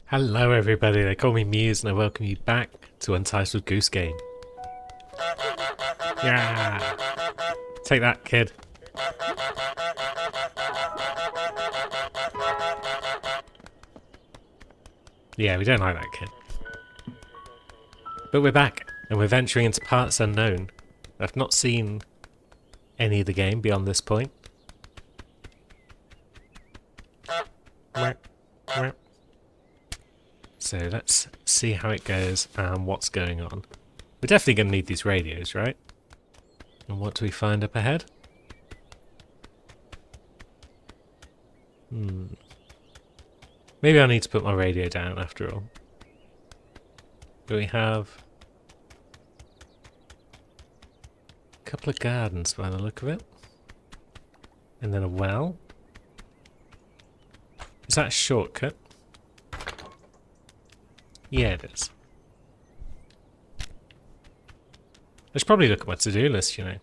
Hello everybody, they call me Muse and I welcome you back to Untitled Goose Game. Yeah! Take that, kid. Yeah, we don't like that kid. But we're back, and we're venturing into parts unknown. I've not seen any of the game beyond this point. So let's see how it goes and what's going on. We're definitely going to need these radios, right? And what do we find up ahead? Maybe I need to put my radio down after all. But we have a couple of gardens by the look of it. And then a well. Is that a shortcut? Yeah, it is. I should probably look at my to-do list, you know.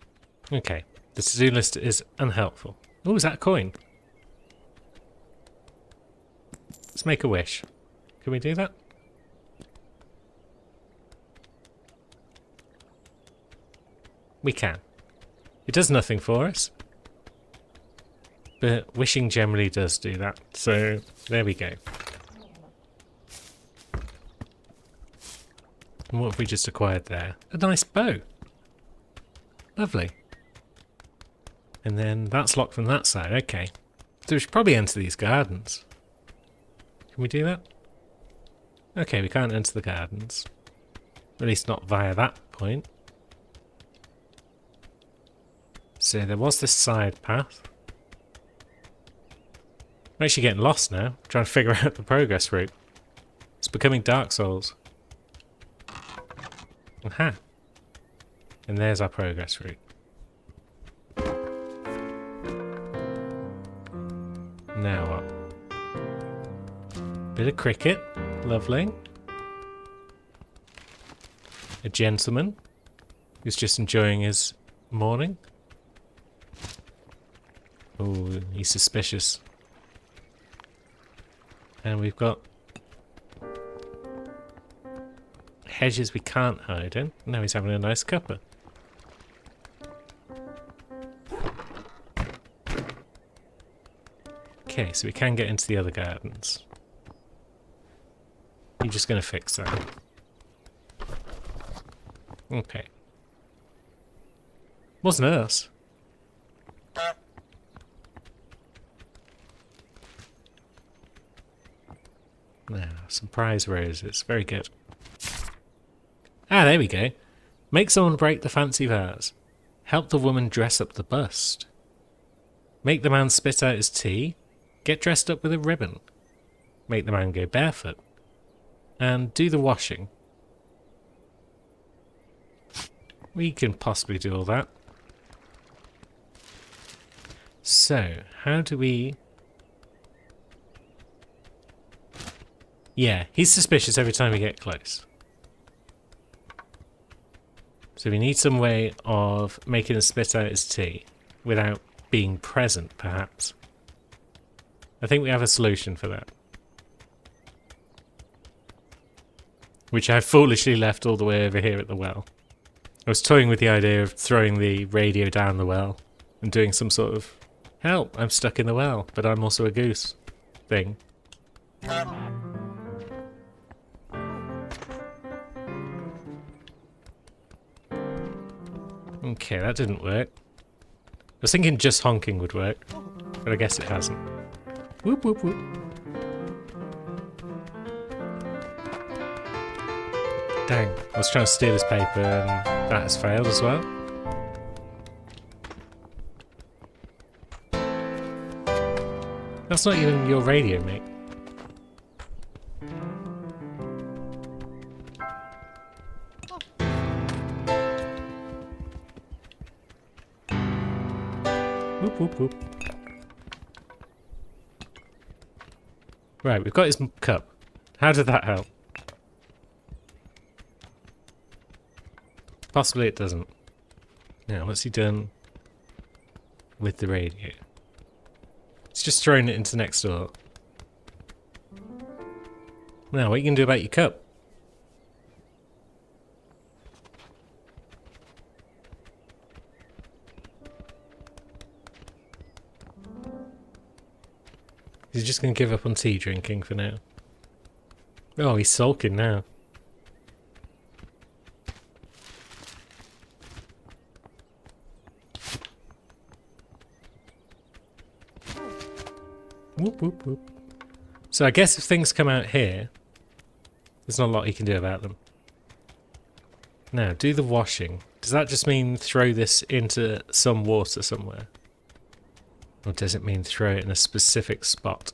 Okay, the to-do list is unhelpful. Oh, is that a coin? Let's make a wish. Can we do that? We can. It does nothing for us. But wishing generally does do that. So, there we go. And what have we just acquired there? A nice bow. Lovely. And then that's locked from that side. Okay. So we should probably enter these gardens. Can we do that? Okay, we can't enter the gardens. At least not via that point. So there was this side path. I'm actually getting lost now, trying to figure out the progress route. It's becoming Dark Souls. Aha. And there's our progress route. Now what? Bit of cricket. Lovely. A gentleman who's just enjoying his morning. Oh, he's suspicious. And we've got hedges we can't hide in. Now he's having a nice cuppa. Okay, so we can get into the other gardens. You're just going to fix that. Okay. Wasn't us. Now, some prize roses. Very good. Ah, there we go. Make someone break the fancy vase. Help the woman dress up the bust. Make the man spit out his tea. Get dressed up with a ribbon. Make the man go barefoot. And do the washing. We can possibly do all that. So, how do we... Yeah, he's suspicious every time we get close. So we need some way of making him spit out his tea without being present, perhaps. I think we have a solution for that. Which I foolishly left all the way over here at the well. I was toying with the idea of throwing the radio down the well and doing some sort of help, I'm stuck in the well, but I'm also a goose thing. Okay, that didn't work. I was thinking just honking would work, but I guess it hasn't. Whoop whoop whoop. Dang, I was trying to steal his paper and that has failed as well. That's not even your radio, mate. Whoop whoop whoop. Right, we've got his cup. How did that help? Possibly it doesn't. Now, what's he done with the radio? He's just thrown it into next door. Now, what are you going to do about your cup? He's just going to give up on tea drinking for now. Oh, he's sulking now. Whoop, whoop, whoop. So I guess if things come out here, there's not a lot he can do about them. Now, do the washing. Does that just mean throw this into some water somewhere? Or does it mean throw it in a specific spot?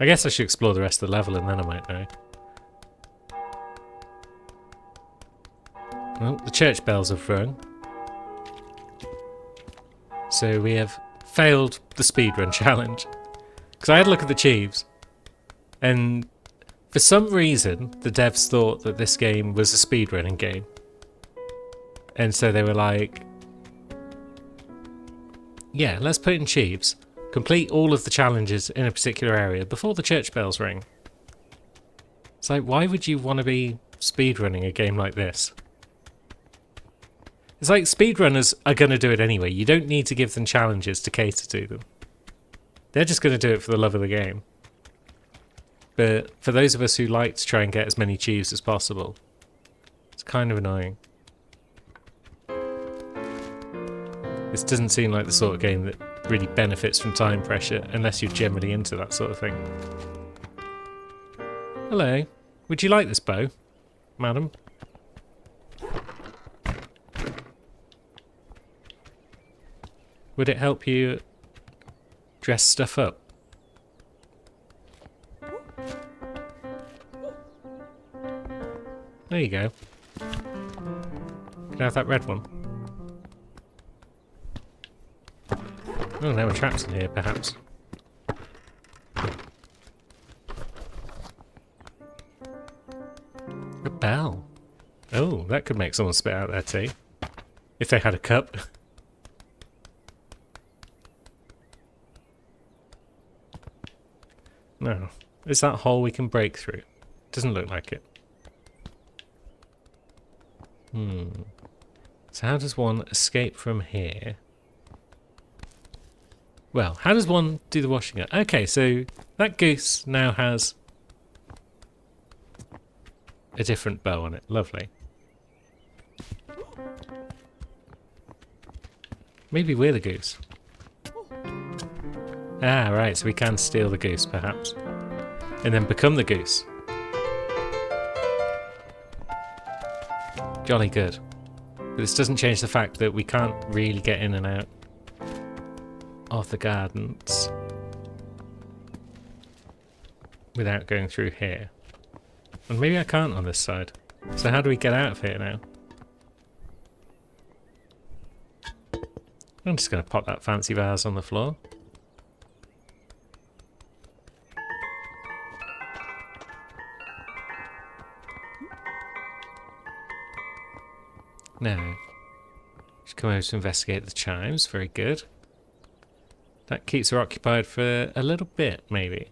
I guess I should explore the rest of the level and then I might know. Well, the church bells have rung. So we have failed the speedrun challenge. Because I had a look at the Chiefs, and for some reason the devs thought that this game was a speedrunning game. And so they were like, yeah, let's put in Chiefs, complete all of the challenges in a particular area before the church bells ring. It's like, why would you want to be speedrunning a game like this? It's like speedrunners are going to do it anyway. You don't need to give them challenges to cater to them. They're just going to do it for the love of the game. But for those of us who like to try and get as many Chiefs as possible, it's kind of annoying. This doesn't seem like the sort of game that really benefits from time pressure unless you're generally into that sort of thing. Hello. Would you like this bow, madam? Would it help you dress stuff up? There you go. Can I have that red one? Oh, there were traps in here, perhaps. A bell. Oh, that could make someone spit out their tea. If they had a cup. No. Is that hole we can break through? Doesn't look like it. So how does one escape from here? Well, how does one do the washing up? Okay, so that goose now has a different bow on it. Lovely. Maybe we're the goose. Ah, right, so we can steal the goose, perhaps. And then become the goose. Jolly good. But this doesn't change the fact that we can't really get in and out of the gardens without going through here. And maybe I can't on this side. So how do we get out of here now? I'm just going to pop that fancy vase on the floor. Now, just come over to investigate the chimes. Very good. That keeps her occupied for a little bit, maybe.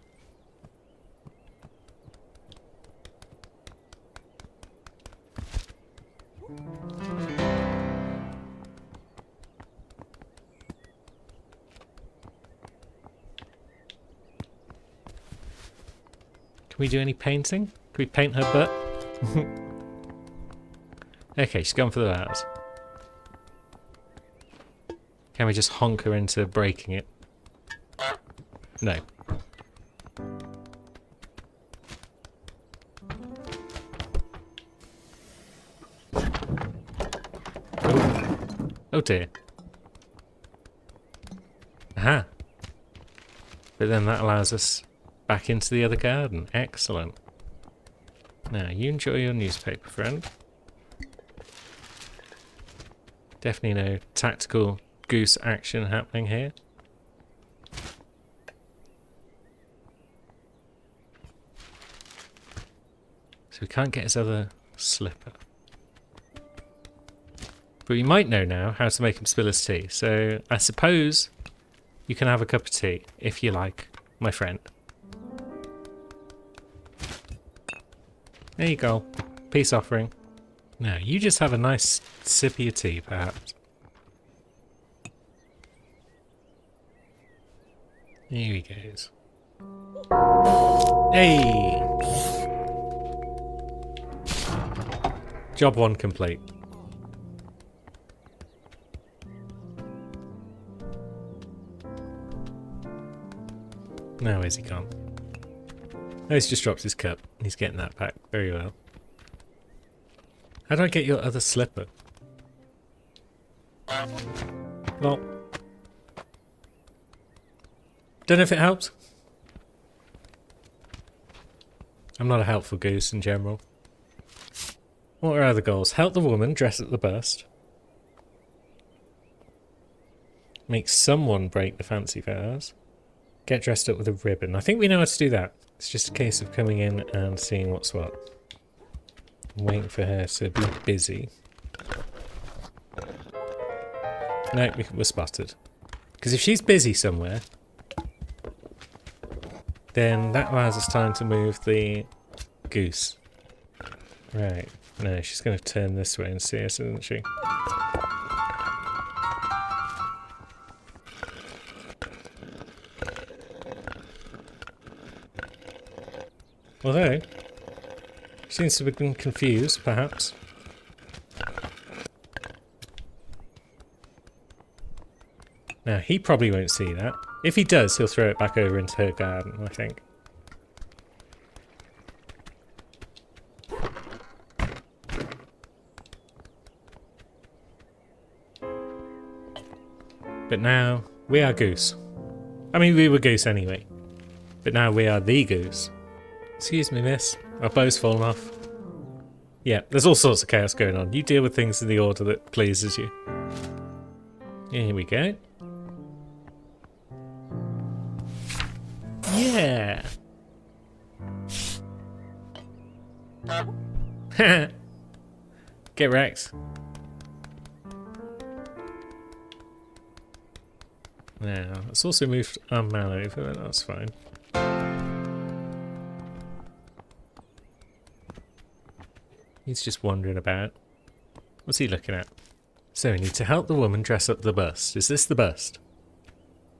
Can we do any painting? Can we paint her butt? Okay, she's gone for the vase. Can we just honk her into breaking it? No. Oh dear. Aha. But then that allows us back into the other garden. Excellent. Now, you enjoy your newspaper, friend. Definitely no tactical goose action happening here. So we can't get his other slipper. But we might know now how to make him spill his tea. So I suppose you can have a cup of tea, if you like, my friend. There you go. Peace offering. Now, you just have a nice sip of your tea, perhaps. Here he goes. Hey! Job 1 complete. Now where's he gone? Oh, he's just dropped his cup. He's getting that back. Very well. How do I get your other slipper? Well, don't know if it helps. I'm not a helpful goose in general. What are other goals? Help the woman dress at the bust. Make someone break the fancy fairs. Get dressed up with a ribbon. I think we know how to do that. It's just a case of coming in and seeing what's what. I'm waiting for her to be busy. No, we're spotted. Because if she's busy somewhere, then that allows us time to move the goose. Right. No, she's going to turn this way and see us, isn't she? Although, she seems to have been confused, perhaps. Now, he probably won't see that. If he does, he'll throw it back over into her garden, I think. But now, we are goose. I mean, we were goose anyway. But now we are the goose. Excuse me, miss. Our bow's fallen off. Yeah, there's all sorts of chaos going on. You deal with things in the order that pleases you. Here we go. Yeah! Get wrecked. Now, let's also move our man over, that's fine. He's just wandering about. What's he looking at? So we need to help the woman dress up the bust. Is this the bust?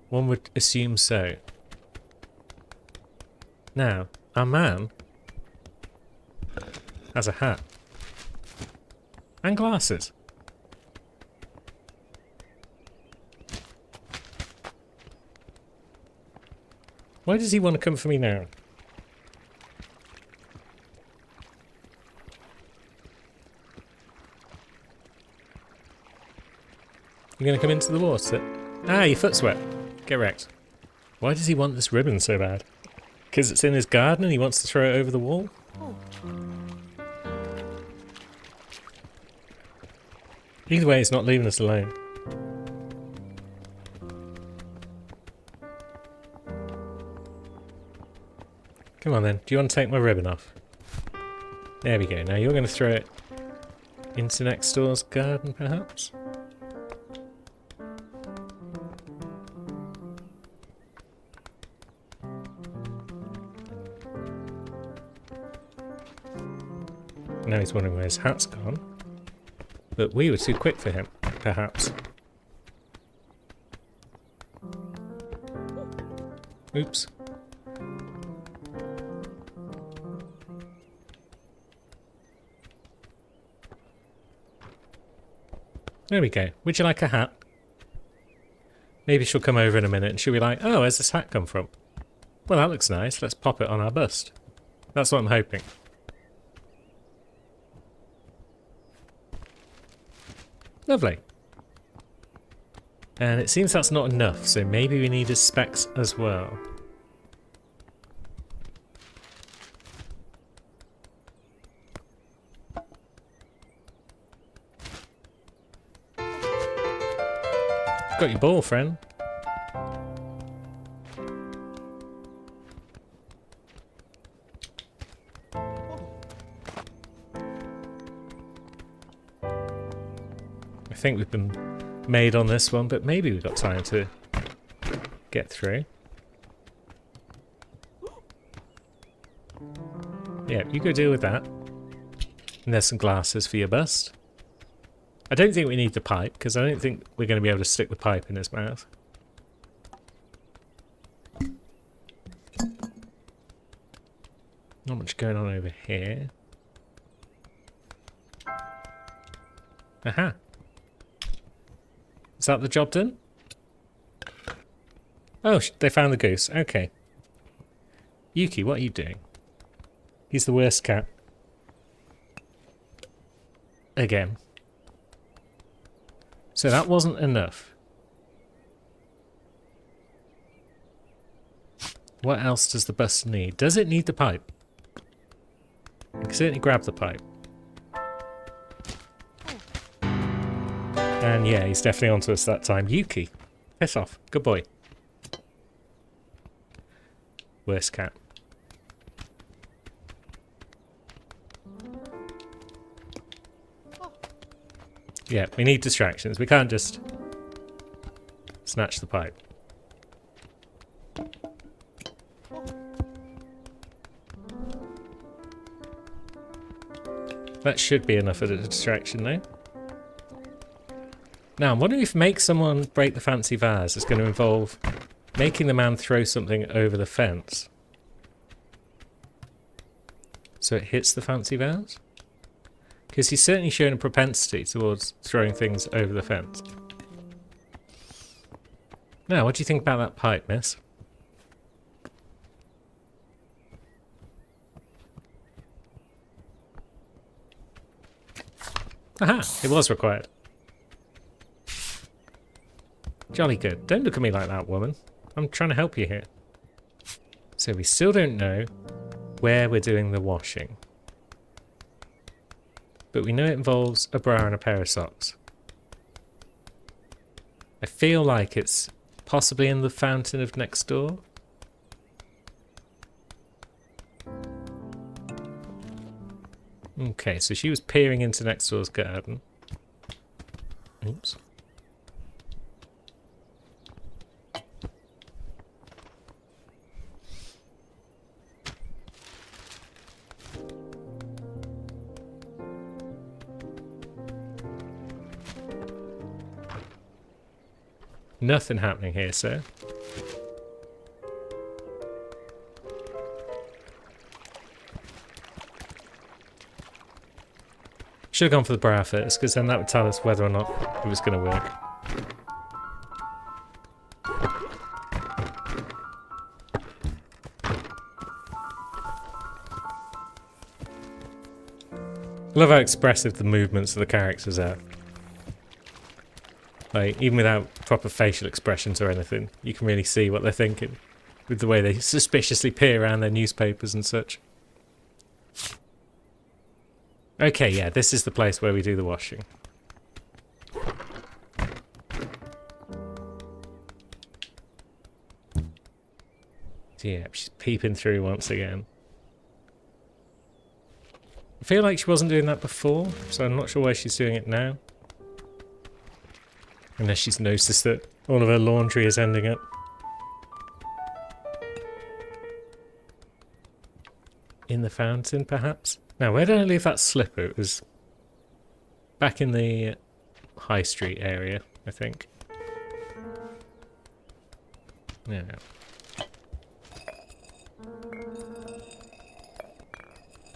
One would assume so. Now, our man has a hat. And glasses. Why does he want to come for me now? You're going to come into the water? Ah, your foot's wet. Get wrecked. Why does he want this ribbon so bad? Because it's in his garden and he wants to throw it over the wall? Either way, he's not leaving us alone. Come on then, do you want to take my ribbon off? There we go, now you're going to throw it into next door's garden, perhaps? Now he's wondering where his hat's gone. But we were too quick for him, perhaps. Oops. There we go. Would you like a hat? Maybe she'll come over in a minute and she'll be like, oh, where's this hat come from? Well, that looks nice. Let's pop it on our bust. That's what I'm hoping. Lovely. And it seems that's not enough, so maybe we need his specs as well. Got your ball, friend. I think we've been made on this one, but maybe we've got time to get through. Yeah, you go deal with that. And there's some glasses for your bust. I don't think we need the pipe, because I don't think we're going to be able to stick the pipe in his mouth. Not much going on over here. Aha. Is that the job done? Oh, they found the goose. Okay. Yuki, what are you doing? He's the worst cat. Again. So that wasn't enough. What else does the bus need? Does it need the pipe? I can certainly grab the pipe. And yeah, he's definitely onto us that time. Yuki, piss off. Good boy. Worst cat. Yeah, we need distractions. We can't just snatch the pipe. That should be enough of a distraction though. Now, I'm wondering if make someone break the fancy vase is going to involve making the man throw something over the fence. So it hits the fancy vase? Because he's certainly shown a propensity towards throwing things over the fence. Now, what do you think about that pipe, miss? Aha! It was required. Jolly good. Don't look at me like that, woman. I'm trying to help you here. So we still don't know where we're doing the washing. But we know it involves a bra and a pair of socks. I feel like it's possibly in the fountain of next door. Okay, so she was peering into next door's garden. Oops. Nothing happening here, sir. Should have gone for the bra first, because then that would tell us whether or not it was going to work. I love how expressive the movements of the characters are. Like, even without proper facial expressions or anything, you can really see what they're thinking with the way they suspiciously peer around their newspapers and such. Okay, yeah, this is the place where we do the washing. Yeah, she's peeping through once again. I feel like she wasn't doing that before, so I'm not sure why she's doing it now. Unless she's noticed that all of her laundry is ending up. In the fountain, perhaps? Now, where did I leave that slipper? It was back in the High Street area, I think. Yeah.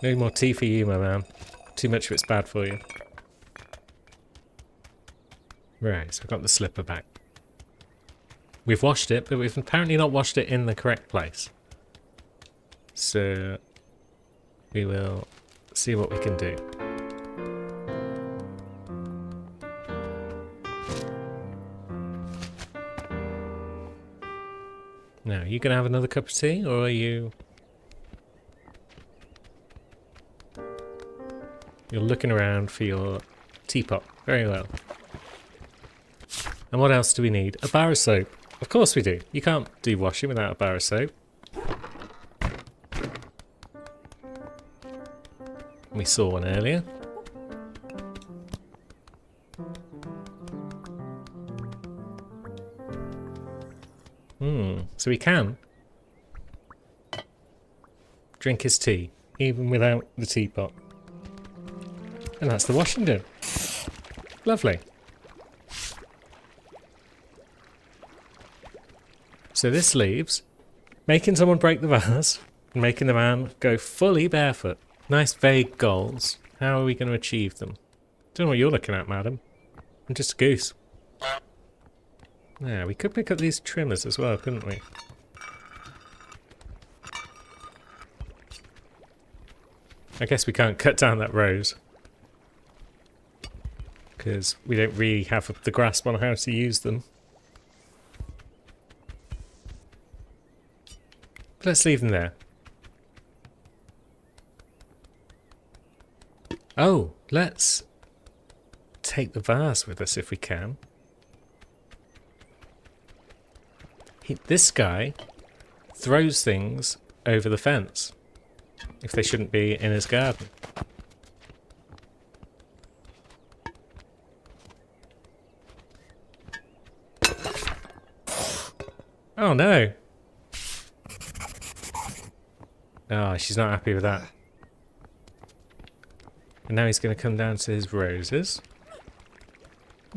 No more tea for you, my man. Too much of it's bad for you. Right, so I've got the slipper back. We've washed it, but we've apparently not washed it in the correct place. So we will see what we can do. Now, are you going to have another cup of tea, or are you... You're looking around for your teapot. Very well. And what else do we need? A bar of soap. Of course we do. You can't do washing without a bar of soap. We saw one earlier. So we can drink his tea, even without the teapot. And that's the washing done. Lovely. So this leaves making someone break the vase and making the man go fully barefoot. Nice vague goals. How are we going to achieve them? Don't know what you're looking at, madam. I'm just a goose. Yeah, we could pick up these trimmers as well, couldn't we? I guess we can't cut down that rose. Because we don't really have the grasp on how to use them. But let's leave them there. Oh, let's take the vase with us if we can. This guy throws things over the fence if they shouldn't be in his garden. Oh no! Oh, she's not happy with that. And now he's going to come down to his roses.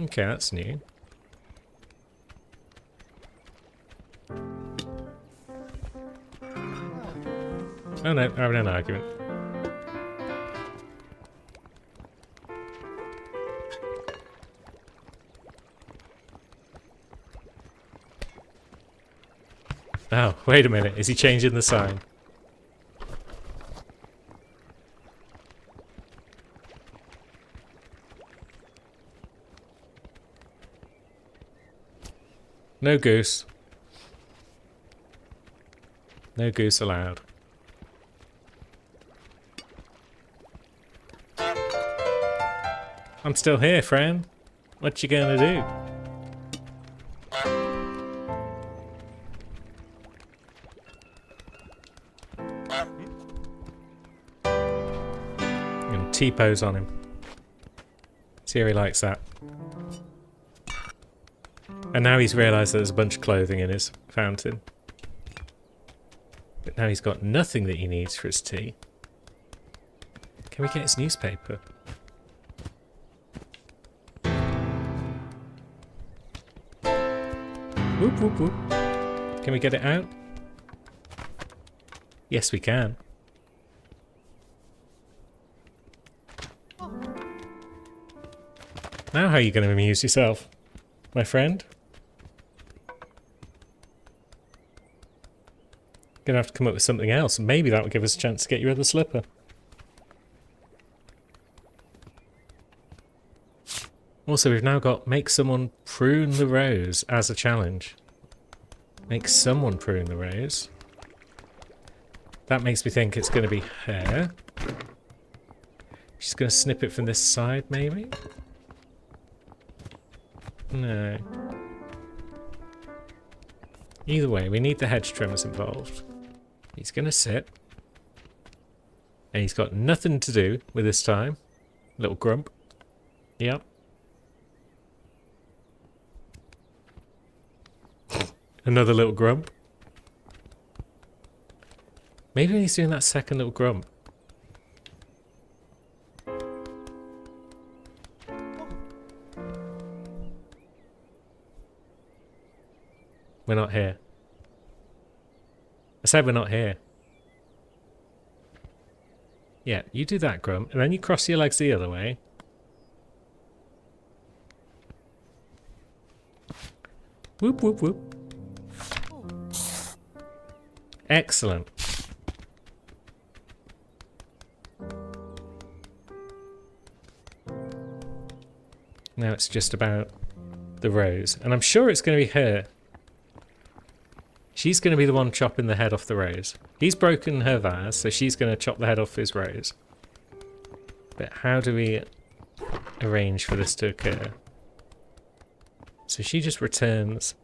Okay, that's new. Oh no, we're having an argument. Oh, wait a minute. Is he changing the sign? No goose. No goose allowed. I'm still here, friend. What you gonna do? I'm gonna T-pose on him. See how he likes that. And now he's realised there's a bunch of clothing in his fountain. But now he's got nothing that he needs for his tea. Can we get his newspaper? Whoop, whoop, whoop. Can we get it out? Yes, we can. Now how are you going to amuse yourself, my friend? Gonna have to come up with something else. Maybe that will give us a chance to get your other slipper. Also, we've now got make someone prune the rose as a challenge. Make someone prune the rose. That makes me think it's going to be her. She's going to snip it from this side, maybe? No. Either way, we need the hedge trimmers involved. He's going to sit. And he's got nothing to do with this time. Little grump. Yep. Another little grump. Maybe he's doing that second little grump. We're not here. I said we're not here. Yeah, you do that grump, and then you cross your legs the other way. Whoop, whoop, whoop. Excellent. Now it's just about the rose. And I'm sure it's going to be her. She's going to be the one chopping the head off the rose. He's broken her vase, so she's going to chop the head off his rose. But how do we arrange for this to occur? So she just returns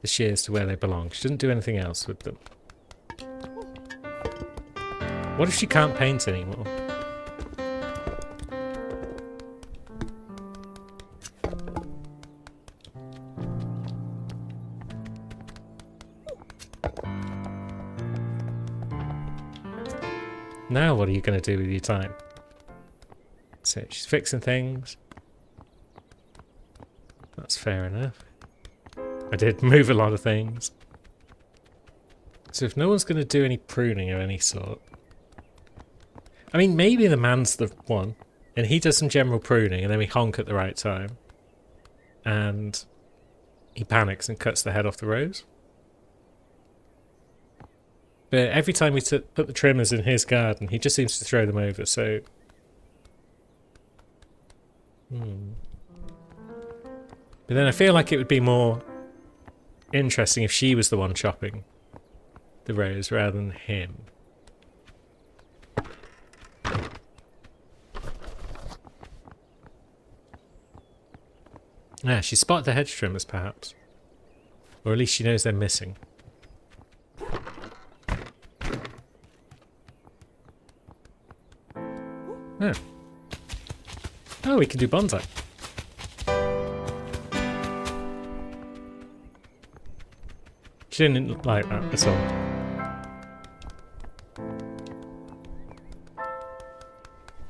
the shears to where they belong. She doesn't do anything else with them. What if she can't paint anymore? Now what are you going to do with your time? So she's fixing things. That's fair enough. I did move a lot of things. So if no one's going to do any pruning of any sort... I mean, maybe the man's the one, and he does some general pruning, and then we honk at the right time. And he panics and cuts the head off the rose. But every time we put the trimmers in his garden, he just seems to throw them over, so... But then I feel like it would be more interesting if she was the one chopping the rose rather than him. Yeah, she spotted the hedge trimmers, perhaps. Or at least she knows they're missing. Oh. Oh, we can do bonsai. She didn't like that at all.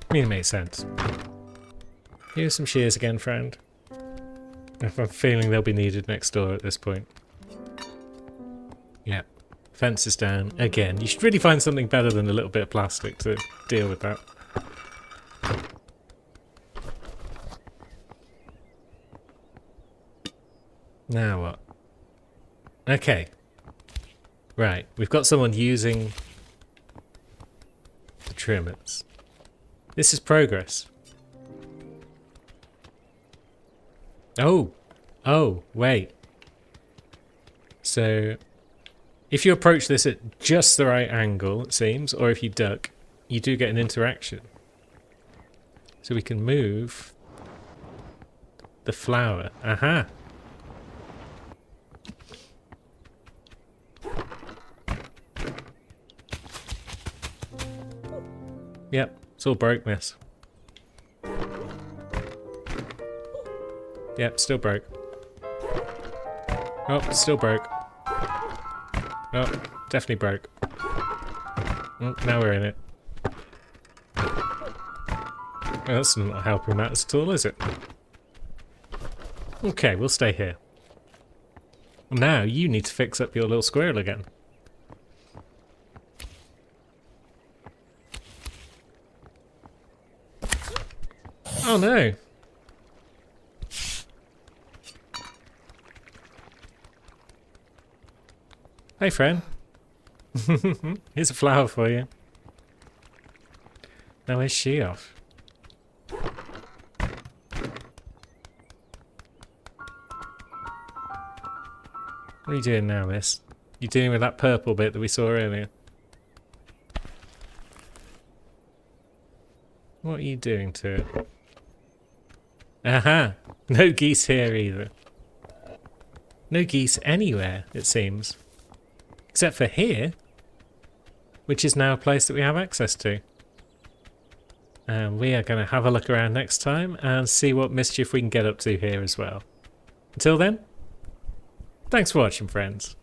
I mean, it makes sense. Here's some shears again, friend. If I'm feeling they'll be needed next door at this point. Yeah. Fence is down. Again, you should really find something better than a little bit of plastic to deal with that. Now what? Okay. Right, we've got someone using the trimmers. This is progress. Oh! Oh, wait. So, if you approach this at just the right angle, it seems, or if you duck, you do get an interaction. So we can move the flower. Aha! Yep, it's all broke, miss. Yep, still broke. Oh, still broke. Oh, definitely broke. Oh, now we're in it. Well, that's not helping matters at all, is it? Okay, we'll stay here. Now you need to fix up your little squirrel again. Oh no! Hey friend. Here's a flower for you. Now where's she off? What are you doing now, miss? You dealing with that purple bit that we saw earlier? What are you doing to it? Aha! No geese here either. No geese anywhere, it seems. Except for here, which is now a place that we have access to. And we are going to have a look around next time and see what mischief we can get up to here as well. Until then, thanks for watching, friends.